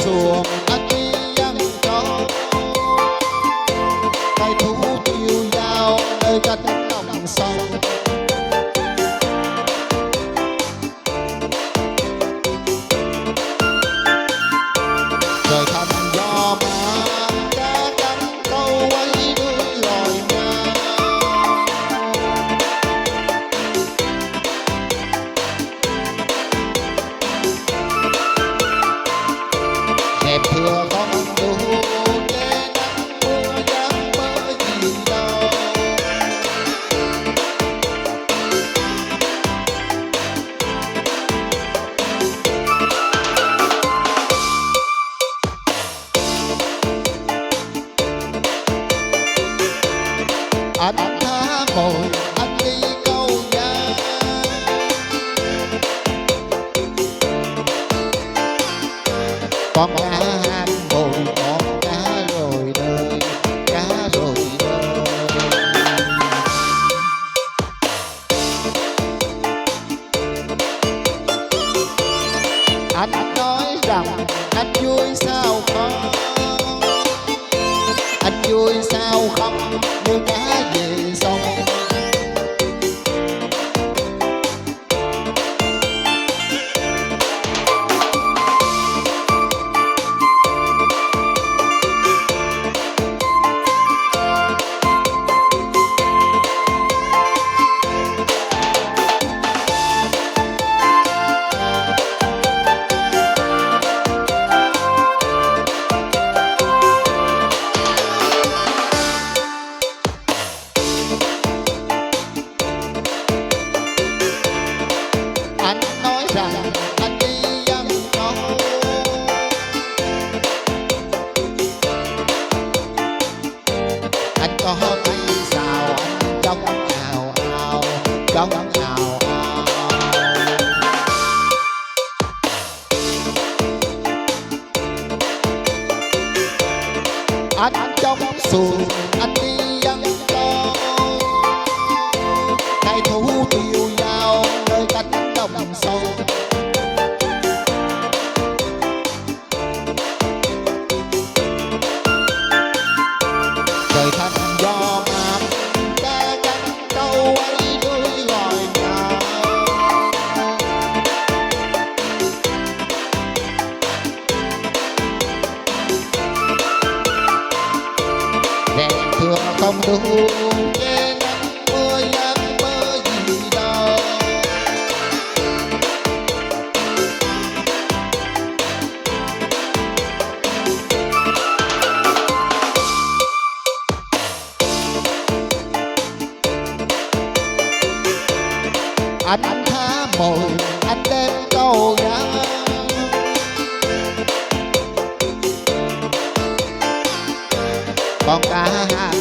xuồng anh đi dân cho tay thú tiêu dao nơi cánh đồng sông. Trời thanh gió mang cá cánh câu quay đuôi lòi nhau. Dẹp thưa con đủ che nắng mưa dáng mơ gì đâu. Anh tha mồi anh đi câu cá, con cá han mồi con cá rồi đời, cá rồi đời. Anh nói rằng anh vui sao không, anh vui sao không như cá về sông. Anh nói rằng anh đi dân câu, anh có tay xào anh trong ào ào, trong ào ào. Anh trong xuồng anh đi dân câu, tay thú tiêu dao nơi cánh đồng sâu. Trời thanh gió mang cá cánh câu quay đuôi lòi nhau. Đèn thưa không đủ che nắng mưa dáng mơ gì đâu. Anh tha mồi anh đem câu cá, con cá han